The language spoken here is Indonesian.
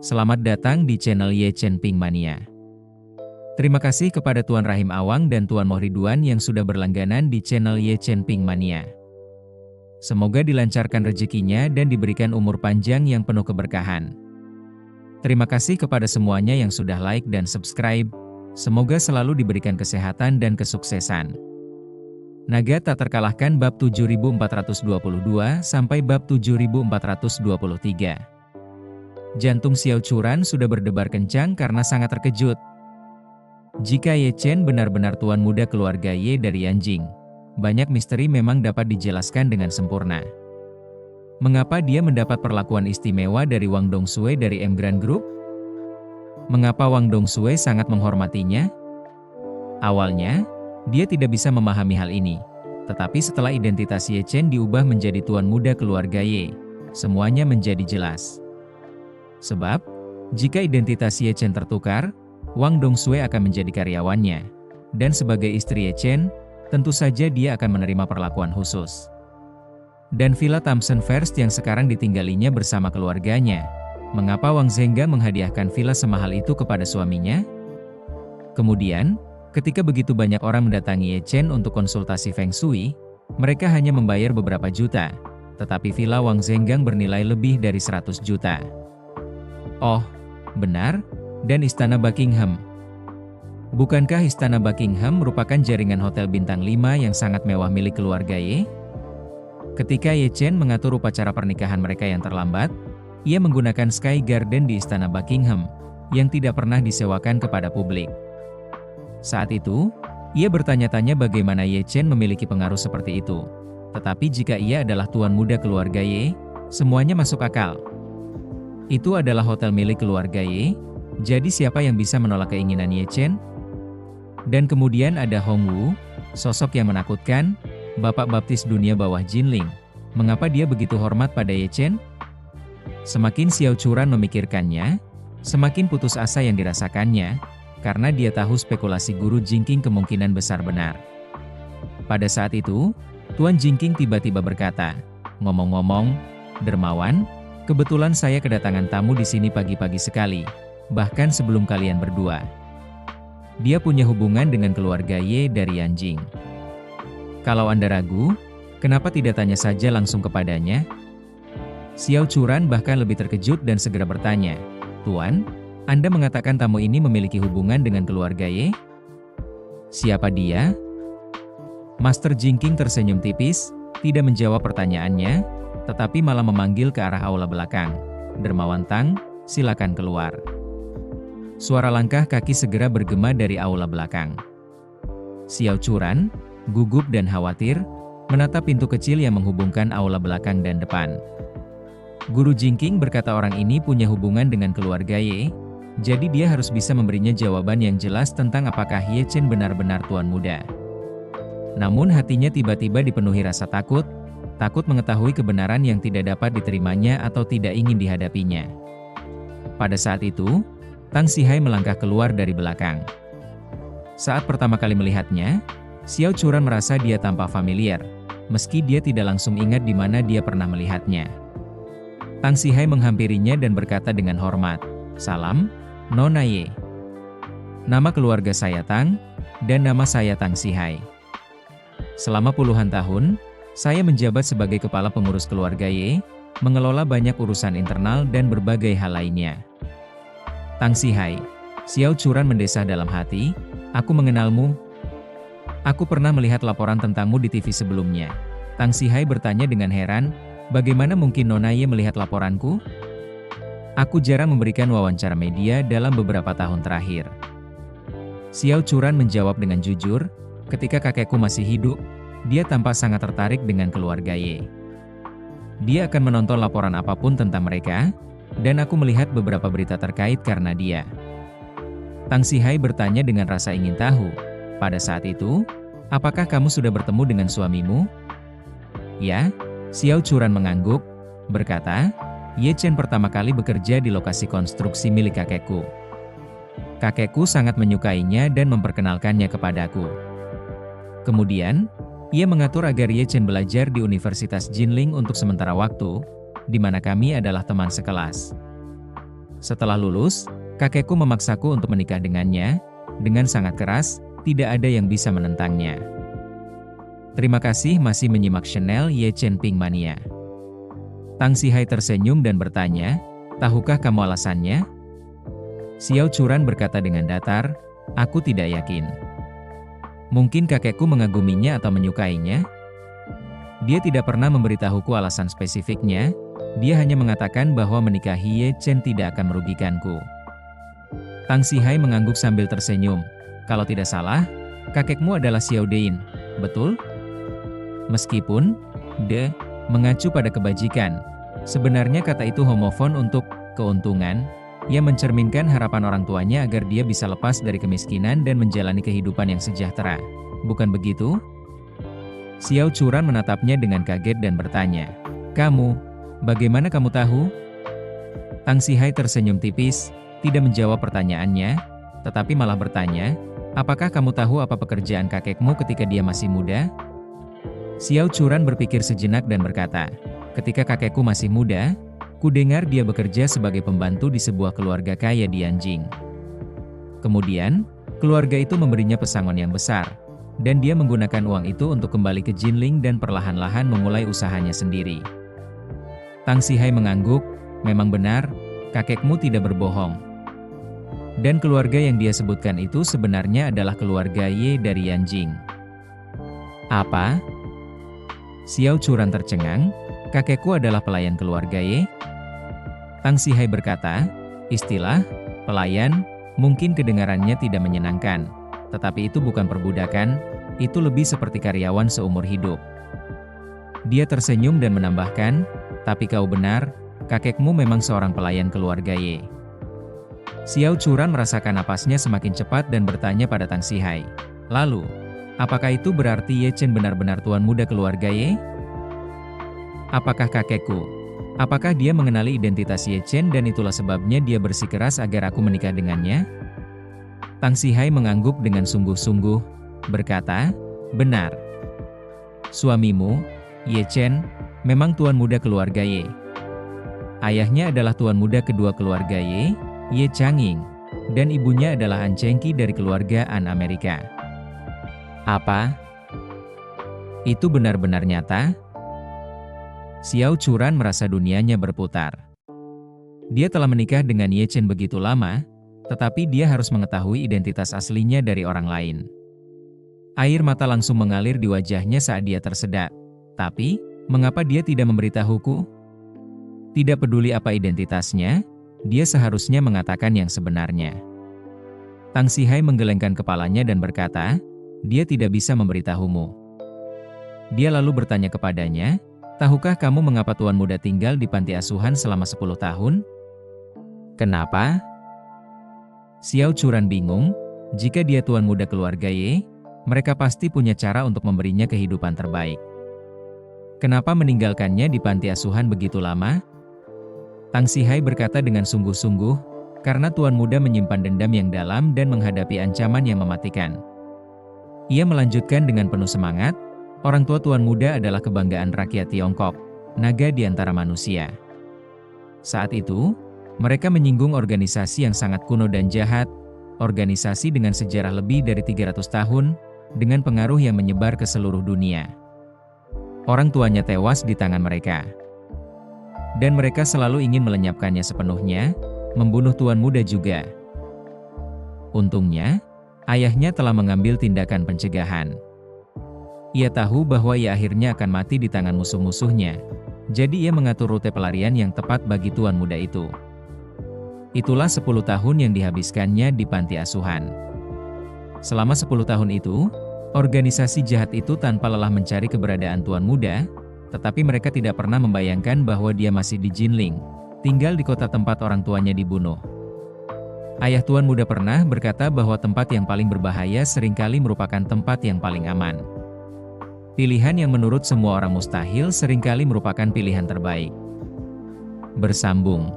Selamat datang di channel Ye Chen Ping Mania. Terima kasih kepada Tuan Rahim Awang dan Tuan Mohriduan yang sudah berlangganan di channel Ye Chen Ping Mania. Semoga dilancarkan rezekinya dan diberikan umur panjang yang penuh keberkahan. Terima kasih kepada semuanya yang sudah like dan subscribe. Semoga selalu diberikan kesehatan dan kesuksesan. Naga tak terkalahkan bab 7422 sampai bab 7423. Jantung Xiao Churan sudah berdebar kencang karena sangat terkejut. Jika Ye Chen benar-benar tuan muda keluarga Ye dari Yanjing, banyak misteri memang dapat dijelaskan dengan sempurna. Mengapa dia mendapat perlakuan istimewa dari Wang Dongsue dari M Grand Group? Mengapa Wang Dongsue sangat menghormatinya? Awalnya, dia tidak bisa memahami hal ini. Tetapi setelah identitas Ye Chen diubah menjadi tuan muda keluarga Ye, semuanya menjadi jelas. Sebab, jika identitas Ye Chen tertukar, Wang Dongsue akan menjadi karyawannya. Dan sebagai istri Ye Chen, tentu saja dia akan menerima perlakuan khusus. Dan Villa Thompson First yang sekarang ditinggalinya bersama keluarganya. Mengapa Wang Zhengga menghadiahkan villa semahal itu kepada suaminya? Kemudian, ketika begitu banyak orang mendatangi Ye Chen untuk konsultasi Feng Shui, mereka hanya membayar beberapa juta. Tetapi villa Wang Zhenggang bernilai lebih dari 100 juta. Oh, benar, dan Istana Buckingham. Bukankah Istana Buckingham merupakan jaringan hotel bintang 5 yang sangat mewah milik keluarga Ye? Ketika Ye Chen mengatur upacara pernikahan mereka yang terlambat, ia menggunakan Sky Garden di Istana Buckingham, yang tidak pernah disewakan kepada publik. Saat itu, ia bertanya-tanya bagaimana Ye Chen memiliki pengaruh seperti itu. Tetapi jika ia adalah tuan muda keluarga Ye, semuanya masuk akal. Itu adalah hotel milik keluarga Ye, jadi siapa yang bisa menolak keinginan Ye Chen? Dan kemudian ada Hong Wu, sosok yang menakutkan, bapak baptis dunia bawah Jinling. Mengapa dia begitu hormat pada Ye Chen? Semakin Xiao Churan memikirkannya, semakin putus asa yang dirasakannya, karena dia tahu spekulasi guru Jingking kemungkinan besar benar. Pada saat itu, Tuan Jingking tiba-tiba berkata, "Ngomong-ngomong, Dermawan, kebetulan saya kedatangan tamu di sini pagi-pagi sekali, bahkan sebelum kalian berdua. Dia punya hubungan dengan keluarga Ye dari Yanjing. Kalau Anda ragu, kenapa tidak tanya saja langsung kepadanya?" Xiao Churan bahkan lebih terkejut dan segera bertanya, "Tuan, Anda mengatakan tamu ini memiliki hubungan dengan keluarga Ye? Siapa dia?" Master Jingking tersenyum tipis, tidak menjawab pertanyaannya, tetapi malah memanggil ke arah aula belakang. "Dermawan Tang, silakan keluar." Suara langkah kaki segera bergema dari aula belakang. Xiao Churan, gugup dan khawatir, menatap pintu kecil yang menghubungkan aula belakang dan depan. Guru Jingking berkata orang ini punya hubungan dengan keluarga Ye, jadi dia harus bisa memberinya jawaban yang jelas tentang apakah Ye Chen benar-benar tuan muda. Namun hatinya tiba-tiba dipenuhi rasa takut mengetahui kebenaran yang tidak dapat diterimanya atau tidak ingin dihadapinya. Pada saat itu, Tang Sihai melangkah keluar dari belakang. Saat pertama kali melihatnya, Xiao Churan merasa dia tampak familiar, meski dia tidak langsung ingat di mana dia pernah melihatnya. Tang Sihai menghampirinya dan berkata dengan hormat, "Salam, Nona Ye. Nama keluarga saya Tang, dan nama saya Tang Sihai. Selama puluhan tahun, saya menjabat sebagai kepala pengurus keluarga Ye, mengelola banyak urusan internal dan berbagai hal lainnya." "Tang Sihai," Xiao Churan mendesah dalam hati, "aku mengenalmu. Aku pernah melihat laporan tentangmu di TV sebelumnya." Tang Sihai bertanya dengan heran, "Bagaimana mungkin Nona Ye melihat laporanku? Aku jarang memberikan wawancara media dalam beberapa tahun terakhir." Xiao Churan menjawab dengan jujur, "Ketika kakekku masih hidup, dia tampak sangat tertarik dengan keluarga Ye. Dia akan menonton laporan apapun tentang mereka, dan aku melihat beberapa berita terkait karena dia." Tang Sihai bertanya dengan rasa ingin tahu, "Pada saat itu, apakah kamu sudah bertemu dengan suamimu?" "Ya," Xiao Churan mengangguk, berkata, "Ye Chen pertama kali bekerja di lokasi konstruksi milik kakekku. Kakekku sangat menyukainya dan memperkenalkannya kepadaku. Kemudian, ia mengatur agar Ye Chen belajar di Universitas Jinling untuk sementara waktu, di mana kami adalah teman sekelas. Setelah lulus, kakekku memaksaku untuk menikah dengannya, dengan sangat keras, tidak ada yang bisa menentangnya. Terima kasih masih menyimak channel Ye Chen Ping Mania. Tang Sihai tersenyum dan bertanya, tahukah kamu alasannya? Xiao Churan berkata dengan datar, aku tidak yakin. Mungkin kakekku mengaguminya atau menyukainya? Dia tidak pernah memberitahuku alasan spesifiknya, dia hanya mengatakan bahwa menikahi Ye Chen tidak akan merugikanku. Tang Sihai mengangguk sambil tersenyum. Kalau tidak salah, kakekmu adalah Xiao Dein, betul? Meskipun, mengacu pada kebajikan, sebenarnya kata itu homofon untuk keuntungan, ia mencerminkan harapan orang tuanya agar dia bisa lepas dari kemiskinan dan menjalani kehidupan yang sejahtera. Bukan begitu? Xiao Churan menatapnya dengan kaget dan bertanya, kamu, bagaimana kamu tahu? Tang Sihai tersenyum tipis, tidak menjawab pertanyaannya, tetapi malah bertanya, apakah kamu tahu apa pekerjaan kakekmu ketika dia masih muda? Xiao Churan berpikir sejenak dan berkata, ketika kakekku masih muda, ku dengar dia bekerja sebagai pembantu di sebuah keluarga kaya di Anjing. Kemudian, keluarga itu memberinya pesangon yang besar, dan dia menggunakan uang itu untuk kembali ke Jinling dan perlahan-lahan memulai usahanya sendiri. Tang Sihai mengangguk, memang benar, kakekmu tidak berbohong. Dan keluarga yang dia sebutkan itu sebenarnya adalah keluarga Ye dari Yanjing. Apa? Xiao Churan tercengang, kakekku adalah pelayan keluarga Ye? Tang Sihai berkata, istilah pelayan mungkin kedengarannya tidak menyenangkan, tetapi itu bukan perbudakan, itu lebih seperti karyawan seumur hidup. Dia tersenyum dan menambahkan, tapi kau benar, kakekmu memang seorang pelayan keluarga Ye. Xiao Churan merasakan napasnya semakin cepat dan bertanya pada Tang Sihai, lalu, apakah itu berarti Ye Chen benar-benar tuan muda keluarga Ye? Apakah kakekku? Apakah dia mengenali identitas Ye Chen dan itulah sebabnya dia bersikeras agar aku menikah dengannya? Tang Sihai mengangguk dengan sungguh-sungguh, berkata, benar. Suamimu, Ye Chen, memang tuan muda keluarga Ye. Ayahnya adalah tuan muda kedua keluarga Ye, Ye Changing, dan ibunya adalah An Chengqi dari keluarga An Amerika. Apa? Itu benar-benar nyata? Xiao Churan merasa dunianya berputar. Dia telah menikah dengan Ye Chen begitu lama, tetapi dia harus mengetahui identitas aslinya dari orang lain. Air mata langsung mengalir di wajahnya saat dia tersedak. Tapi, mengapa dia tidak memberitahuku? Tidak peduli apa identitasnya, dia seharusnya mengatakan yang sebenarnya. Tang Sihai menggelengkan kepalanya dan berkata, dia tidak bisa memberitahumu. Dia lalu bertanya kepadanya, tahukah kamu mengapa tuan muda tinggal di panti asuhan selama 10 tahun? Kenapa? Xiao Churan bingung, jika dia tuan muda keluarga Ye, mereka pasti punya cara untuk memberinya kehidupan terbaik. Kenapa meninggalkannya di panti asuhan begitu lama? Tang Sihai berkata dengan sungguh-sungguh, karena tuan muda menyimpan dendam yang dalam dan menghadapi ancaman yang mematikan. Ia melanjutkan dengan penuh semangat, orang tua tuan muda adalah kebanggaan rakyat Tiongkok, naga di antara manusia. Saat itu, mereka menyinggung organisasi yang sangat kuno dan jahat, organisasi dengan sejarah lebih dari 300 tahun, dengan pengaruh yang menyebar ke seluruh dunia. Orang tuanya tewas di tangan mereka. Dan mereka selalu ingin melenyapkannya sepenuhnya, membunuh tuan muda juga. Untungnya, ayahnya telah mengambil tindakan pencegahan. Ia tahu bahwa ia akhirnya akan mati di tangan musuh-musuhnya, jadi ia mengatur rute pelarian yang tepat bagi tuan muda itu. Itulah 10 tahun yang dihabiskannya di panti asuhan. Selama 10 tahun itu, organisasi jahat itu tanpa lelah mencari keberadaan tuan muda, tetapi mereka tidak pernah membayangkan bahwa dia masih di Jinling, tinggal di kota tempat orang tuanya dibunuh. Ayah tuan muda pernah berkata bahwa tempat yang paling berbahaya seringkali merupakan tempat yang paling aman. Pilihan yang menurut semua orang mustahil seringkali merupakan pilihan terbaik. Bersambung.